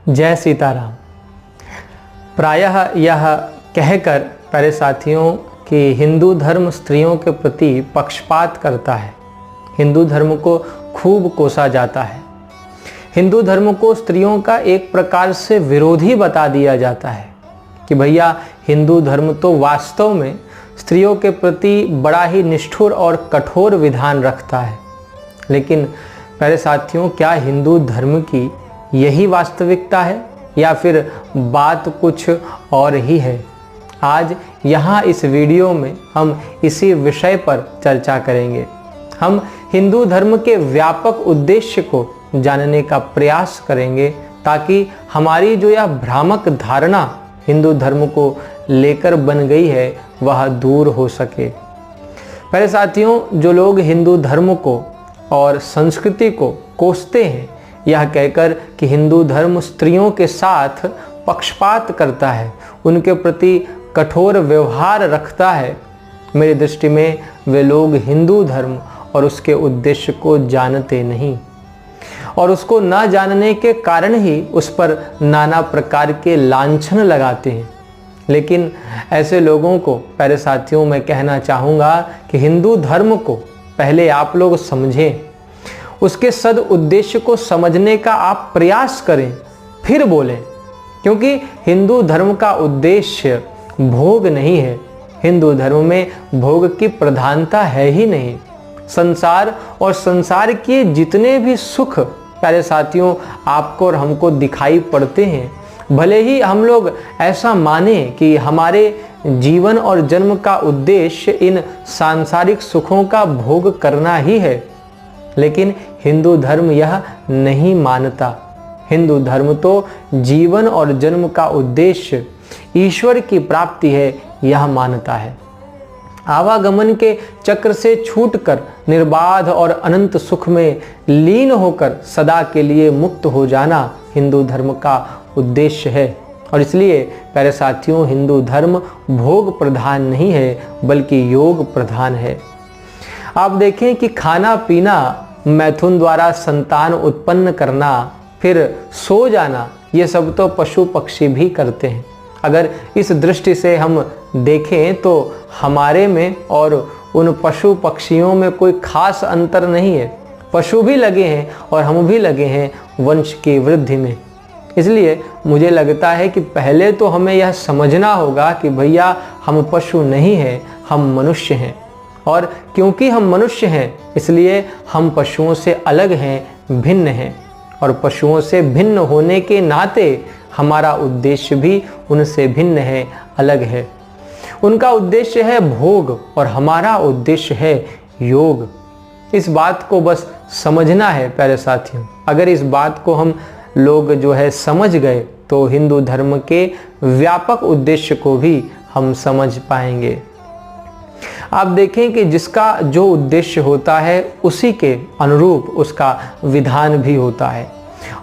जय सीताराम। प्रायः यह कहकर प्यारे साथियों कि हिंदू धर्म स्त्रियों के प्रति पक्षपात करता है, हिंदू धर्म को खूब कोसा जाता है, हिंदू धर्म को स्त्रियों का एक प्रकार से विरोधी बता दिया जाता है कि भैया हिंदू धर्म तो वास्तव में स्त्रियों के प्रति बड़ा ही निष्ठुर और कठोर विधान रखता है। लेकिन प्यारे साथियों, क्या हिंदू धर्म की यही वास्तविकता है या फिर बात कुछ और ही है? आज यहाँ इस वीडियो में हम इसी विषय पर चर्चा करेंगे। हम हिंदू धर्म के व्यापक उद्देश्य को जानने का प्रयास करेंगे ताकि हमारी जो यह भ्रामक धारणा हिंदू धर्म को लेकर बन गई है वह दूर हो सके। प्यारे साथियों, जो लोग हिंदू धर्म को और संस्कृति को कोसते हैं यह कहकर कि हिंदू धर्म स्त्रियों के साथ पक्षपात करता है, उनके प्रति कठोर व्यवहार रखता है, मेरी दृष्टि में वे लोग हिंदू धर्म और उसके उद्देश्य को जानते नहीं और उसको न जानने के कारण ही उस पर नाना प्रकार के लांछन लगाते हैं। लेकिन ऐसे लोगों को प्यारे साथियों मैं कहना चाहूँगा कि हिंदू धर्म को पहले आप लोग समझें, उसके सद उद्देश्य को समझने का आप प्रयास करें, फिर बोलें। क्योंकि हिंदू धर्म का उद्देश्य भोग नहीं है, हिंदू धर्म में भोग की प्रधानता है ही नहीं। संसार और संसार के जितने भी सुख प्यारे साथियों आपको और हमको दिखाई पड़ते हैं, भले ही हम लोग ऐसा माने कि हमारे जीवन और जन्म का उद्देश्य इन सांसारिक सुखों का भोग करना ही है, लेकिन हिंदू धर्म यह नहीं मानता। हिंदू धर्म तो जीवन और जन्म का उद्देश्य ईश्वर की प्राप्ति है यह मानता है। आवागमन के चक्र से छूटकर निर्बाध और अनंत सुख में लीन होकर सदा के लिए मुक्त हो जाना हिंदू धर्म का उद्देश्य है। और इसलिए प्यारे साथियों, हिंदू धर्म भोग प्रधान नहीं है बल्कि योग प्रधान है। आप देखें कि खाना पीना, मैथुन द्वारा संतान उत्पन्न करना, फिर सो जाना, ये सब तो पशु पक्षी भी करते हैं। अगर इस दृष्टि से हम देखें तो हमारे में और उन पशु पक्षियों में कोई खास अंतर नहीं है। पशु भी लगे हैं और हम भी लगे हैं वंश की वृद्धि में। इसलिए मुझे लगता है कि पहले तो हमें यह समझना होगा कि भैया हम पशु नहीं हैं, हम मनुष्य हैं। और क्योंकि हम मनुष्य हैं इसलिए हम पशुओं से अलग हैं, भिन्न हैं। और पशुओं से भिन्न होने के नाते हमारा उद्देश्य भी उनसे भिन्न है, अलग है। उनका उद्देश्य है भोग और हमारा उद्देश्य है योग। इस बात को बस समझना है प्यारे साथियों। अगर इस बात को हम लोग जो है समझ गए तो हिंदू धर्म के व्यापक उद्देश्य को भी हम समझ पाएंगे। आप देखें कि जिसका जो उद्देश्य होता है उसी के अनुरूप उसका विधान भी होता है।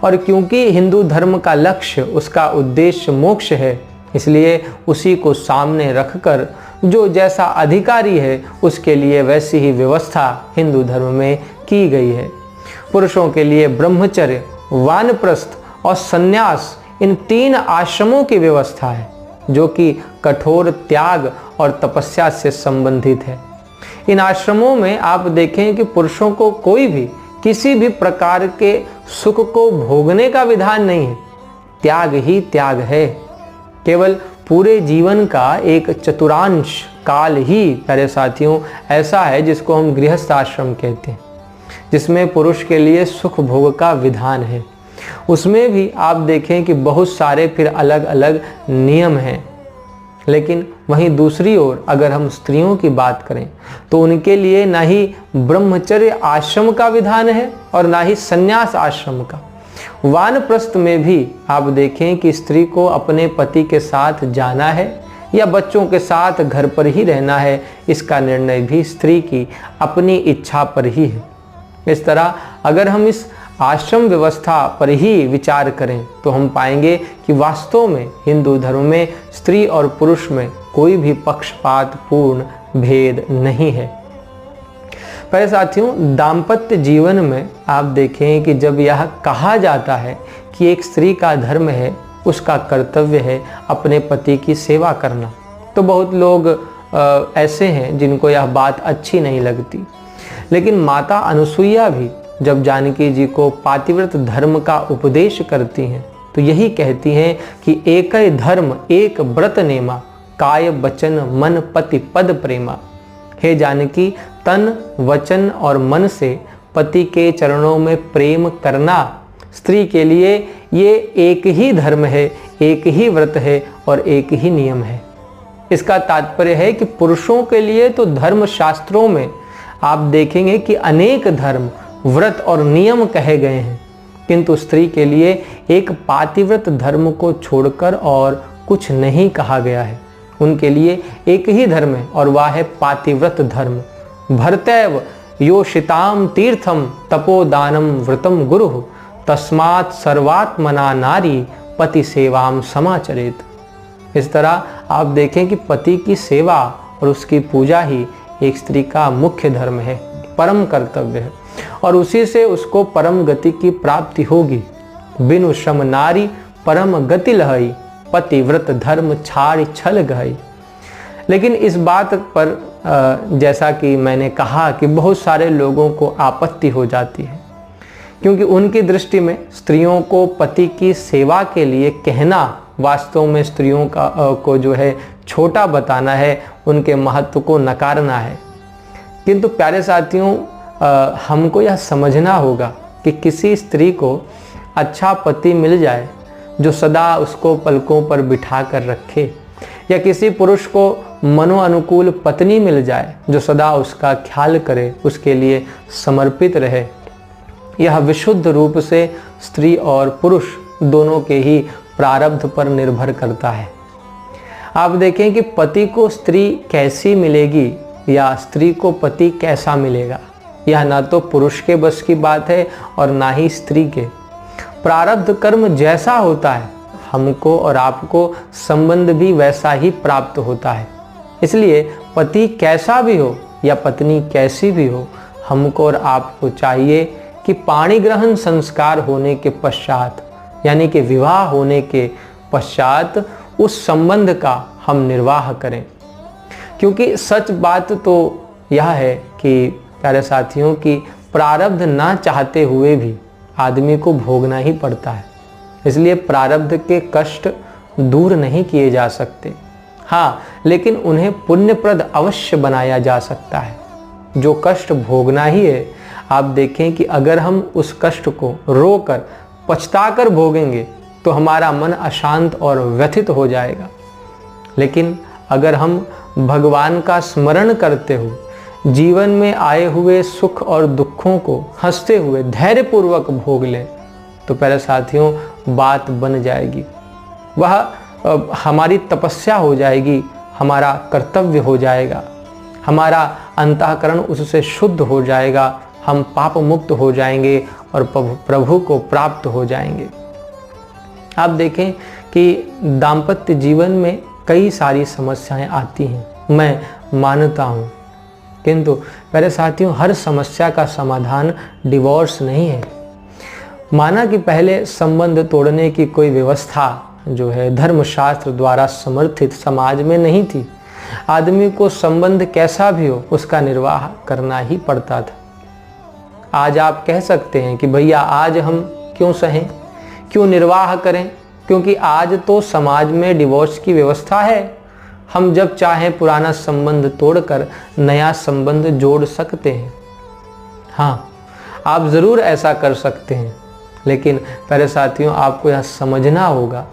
और क्योंकि हिंदू धर्म का लक्ष्य, उसका उद्देश्य मोक्ष है, इसलिए उसी को सामने रखकर जो जैसा अधिकारी है उसके लिए वैसी ही व्यवस्था हिंदू धर्म में की गई है। पुरुषों के लिए ब्रह्मचर्य, वानप्रस्थ और संन्यास, इन 3 आश्रमों की व्यवस्था है जो कि कठोर त्याग और तपस्या से संबंधित है। इन आश्रमों में आप देखें कि पुरुषों को कोई भी किसी भी प्रकार के सुख को भोगने का विधान नहीं है, त्याग ही त्याग है। केवल पूरे जीवन का एक चतुर्थांश काल ही प्यारे साथियों ऐसा है जिसको हम गृहस्थ आश्रम कहते हैं, जिसमें पुरुष के लिए सुख भोग का विधान है। उसमें भी आप देखें कि बहुत सारे फिर अलग अलग नियम हैं। लेकिन वहीं दूसरी ओर अगर हम स्त्रियों की बात करें तो उनके लिए ना ही ब्रह्मचर्य आश्रम का विधान है और ना ही संन्यास आश्रम का। वानप्रस्थ में भी आप देखें कि स्त्री को अपने पति के साथ जाना है या बच्चों के साथ घर पर ही रहना है, इसका निर्णय भी स्त्री की अपनी इच्छा पर ही है। इस तरह अगर हम इस आश्रम व्यवस्था पर ही विचार करें तो हम पाएंगे कि वास्तव में हिंदू धर्म में स्त्री और पुरुष में कोई भी पक्षपात पूर्ण भेद नहीं है। प्यारे साथियों, दाम्पत्य जीवन में आप देखें कि जब यह कहा जाता है कि एक स्त्री का धर्म है, उसका कर्तव्य है अपने पति की सेवा करना, तो बहुत लोग ऐसे हैं जिनको यह बात अच्छी नहीं लगती। लेकिन माता अनुसुईया भी जब जानकी जी को पातिव्रत धर्म का उपदेश करती हैं तो यही कहती हैं कि एक धर्म एक व्रत नेमा, काय वचन मन पति पद प्रेमा। हे जानकी, तन वचन और मन से पति के चरणों में प्रेम करना स्त्री के लिए ये एक ही धर्म है, एक ही व्रत है और एक ही नियम है। इसका तात्पर्य है कि पुरुषों के लिए तो धर्म शास्त्रों में आप देखेंगे कि अनेक धर्म, व्रत और नियम कहे गए हैं, किंतु स्त्री के लिए एक पातिव्रत धर्म को छोड़कर और कुछ नहीं कहा गया है। उनके लिए एक ही धर्म है और वह है पातिव्रत धर्म। भर्तैव योषिताम तीर्थम तपोदानम व्रतम गुरु तस्मात् सर्वात्मना नारी पति सेवाम समाचरेत। इस तरह आप देखें कि पति की सेवा और उसकी पूजा ही एक स्त्री का मुख्य धर्म है, परम कर्तव्य है, और उसी से उसको परम गति की प्राप्ति होगी। बिनु श्रम नारी परम गति लहई, पतिव्रत धर्म छाड़ छल गई। लेकिन इस बात पर जैसा कि मैंने कहा कि बहुत सारे लोगों को आपत्ति हो जाती है, क्योंकि उनकी दृष्टि में स्त्रियों को पति की सेवा के लिए कहना वास्तव में स्त्रियों को जो है छोटा बताना है, उनके महत्व को नकारना है। किंतु प्यारे साथियों, हमको यह समझना होगा कि किसी स्त्री को अच्छा पति मिल जाए जो सदा उसको पलकों पर बिठा कर रखे, या किसी पुरुष को मनोअनुकूल पत्नी मिल जाए जो सदा उसका ख्याल करे, उसके लिए समर्पित रहे, यह विशुद्ध रूप से स्त्री और पुरुष दोनों के ही प्रारब्ध पर निर्भर करता है। आप देखें कि पति को स्त्री कैसी मिलेगी या स्त्री को पति कैसा मिलेगा, यह ना तो पुरुष के बस की बात है और ना ही स्त्री के। प्रारब्ध कर्म जैसा होता है, हमको और आपको संबंध भी वैसा ही प्राप्त होता है। इसलिए पति कैसा भी हो या पत्नी कैसी भी हो, हमको और आपको चाहिए कि पाणी ग्रहण संस्कार होने के पश्चात, यानी कि विवाह होने के पश्चात, उस संबंध का हम निर्वाह करें। क्योंकि सच बात तो यह है कि प्यारे साथियों की प्रारब्ध ना चाहते हुए भी आदमी को भोगना ही पड़ता है। इसलिए प्रारब्ध के कष्ट दूर नहीं किए जा सकते, हाँ, लेकिन उन्हें पुण्यप्रद अवश्य बनाया जा सकता है। जो कष्ट भोगना ही है, आप देखें कि अगर हम उस कष्ट को रोकर पछताकर भोगेंगे तो हमारा मन अशांत और व्यथित हो जाएगा। लेकिन अगर हम भगवान का स्मरण करते हुए जीवन में आए हुए सुख और दुखों को हंसते हुए धैर्यपूर्वक भोग लें तो प्यारे साथियों बात बन जाएगी। वह हमारी तपस्या हो जाएगी, हमारा कर्तव्य हो जाएगा, हमारा अंतःकरण उससे शुद्ध हो जाएगा, हम पाप मुक्त हो जाएंगे और प्रभु को प्राप्त हो जाएंगे। आप देखें कि दाम्पत्य जीवन में कई सारी समस्याएं आती हैं, मैं मानता हूँ, किंतु प्यारे साथियों हर समस्या का समाधान डिवोर्स नहीं है। माना कि पहले संबंध तोड़ने की कोई व्यवस्था जो है धर्मशास्त्र द्वारा समर्थित समाज में नहीं थी, आदमी को संबंध कैसा भी हो उसका निर्वाह करना ही पड़ता था। आज आप कह सकते हैं कि भैया आज हम क्यों सहें, क्यों निर्वाह करें, क्योंकि आज तो समाज में डिवोर्स की व्यवस्था है, हम जब चाहें पुराना संबंध तोड़कर नया संबंध जोड़ सकते हैं। हाँ, आप ज़रूर ऐसा कर सकते हैं, लेकिन प्यारे साथियों आपको यह समझना होगा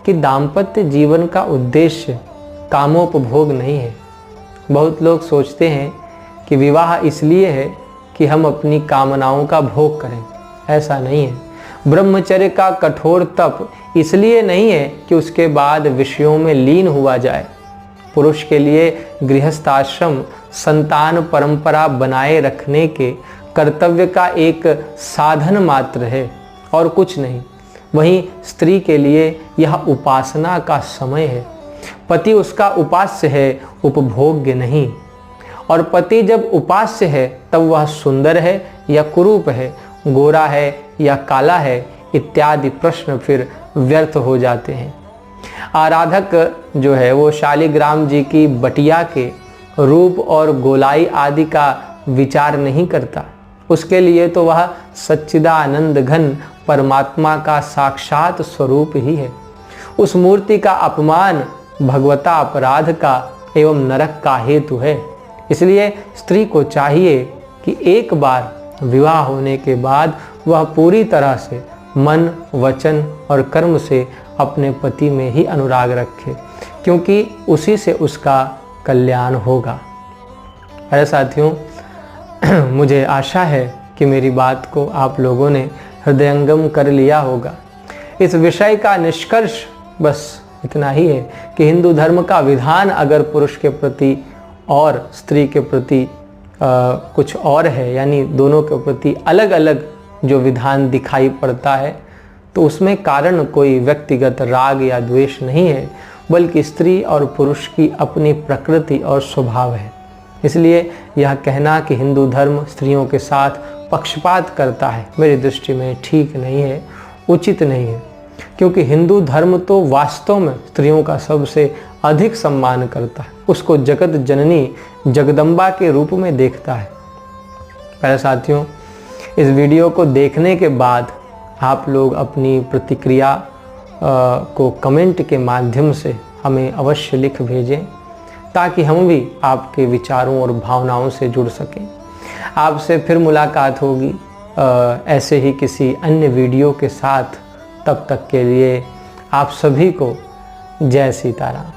कि दाम्पत्य जीवन का उद्देश्य कामोपभोग नहीं है। बहुत लोग सोचते हैं कि विवाह इसलिए है कि हम अपनी कामनाओं का भोग करें, ऐसा नहीं है। ब्रह्मचर्य का कठोर तप इसलिए नहीं है कि उसके बाद विषयों में लीन हुआ जाए। पुरुष के लिए गृहस्थाश्रम संतान परंपरा बनाए रखने के कर्तव्य का एक साधन मात्र है और कुछ नहीं। वहीं स्त्री के लिए यह उपासना का समय है, पति उसका उपास्य है, उपभोग्य नहीं। और पति जब उपास्य है तब वह सुंदर है या कुरूप है, गोरा है या काला है, इत्यादि प्रश्न फिर व्यर्थ हो जाते हैं। आराधक जो है वो शालिग्राम जी की बटिया के रूप और गोलाई आदि का विचार नहीं करता। उसके लिए तो वह सच्चिदानंद घन परमात्मा का साक्षात स्वरूप ही है। उस मूर्ति का अपमान भगवता अपराध का एवं नरक का हेतु है। इसलिए स्त्री को चाहिए कि एक बार विवाह होने के बाद वह पूरी तरह से मन, वचन और कर्म से अपने पति में ही अनुराग रखे, क्योंकि उसी से उसका कल्याण होगा। अरे साथियों, मुझे आशा है कि मेरी बात को आप लोगों ने हृदयंगम कर लिया होगा। इस विषय का निष्कर्ष बस इतना ही है कि हिंदू धर्म का विधान अगर पुरुष के प्रति और स्त्री के प्रति कुछ और है, यानी दोनों के प्रति अलग अलग जो विधान दिखाई पड़ता है, तो उसमें कारण कोई व्यक्तिगत राग या द्वेष नहीं है, बल्कि स्त्री और पुरुष की अपनी प्रकृति और स्वभाव है। इसलिए यह कहना कि हिंदू धर्म स्त्रियों के साथ पक्षपात करता है, मेरी दृष्टि में ठीक नहीं है, उचित नहीं है, क्योंकि हिंदू धर्म तो वास्तव में स्त्रियों का सबसे अधिक सम्मान करता है, उसको जगत जननी जगदम्बा के रूप में देखता है। प्यारे साथियों, इस वीडियो को देखने के बाद आप लोग अपनी प्रतिक्रिया को कमेंट के माध्यम से हमें अवश्य लिख भेजें, ताकि हम भी आपके विचारों और भावनाओं से जुड़ सकें। आपसे फिर मुलाकात होगी ऐसे ही किसी अन्य वीडियो के साथ। तब तक के लिए आप सभी को जय सीताराम।